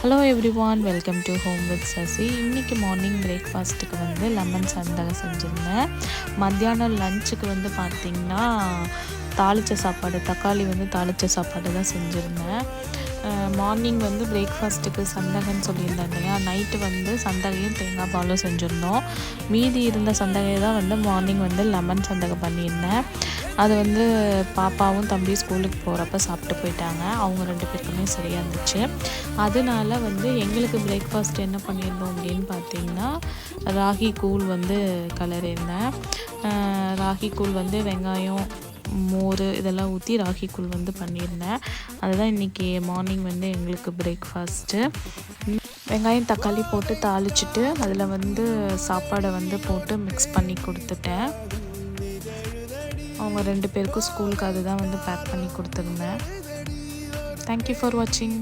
Hello everyone, welcome to home with Sasi. இன்றைக்கி morning பிரேக்ஃபாஸ்ட்டுக்கு வந்து லெமன் சந்தகம் செஞ்சுருந்தேன். மத்தியானம் லஞ்சுக்கு வந்து பார்த்திங்கன்னா தாளித்த சாப்பாடு, தக்காளி வந்து தாளித்த சாப்பாடு தான் செஞ்சுருந்தேன். மார்னிங் வந்து பிரேக்ஃபாஸ்ட்டுக்கு சந்தகம்னு சொல்லியிருந்தேன் இல்லையா, நைட்டு வந்து சந்தகையும் தேங்காய் பாலும் செஞ்சுருந்தோம். மீதி இருந்த சந்தகையை தான் வந்து மார்னிங் வந்து லெமன் சந்தகம் பண்ணியிருந்தேன். அது வந்து பாப்பாவும் தம்பி ஸ்கூலுக்கு போகிறப்ப சாப்பிட்டு போயிட்டாங்க. அவங்க 2 பேருக்குமே சரியாக இருந்துச்சு. அதனால வந்து எங்களுக்கு பிரேக்ஃபாஸ்ட் என்ன பண்ணியிருந்தோம் அப்படின்னு பார்த்திங்கன்னா, ராகி கூழ் வந்து கிளறியிருந்தேன். ராகி கூழ் வந்து வெங்காயம், மோர் இதெல்லாம் ஊற்றி ராகி கூழ் வந்து பண்ணியிருந்தேன். அதுதான் இன்றைக்கி மார்னிங் வந்து எங்களுக்கு பிரேக்ஃபாஸ்ட்டு. வெங்காயம் தக்காளி போட்டு தாளிச்சிட்டு அதில் வந்து சாப்பாடை வந்து போட்டு மிக்ஸ் பண்ணி கொடுத்துட்டேன். அவங்க 2 பேருக்கும் ஸ்கூலுக்கு அதுதான் வந்து பேக் பண்ணி கொடுத்துருந்தேன். தேங்க்யூ ஃபார் வாட்சிங்.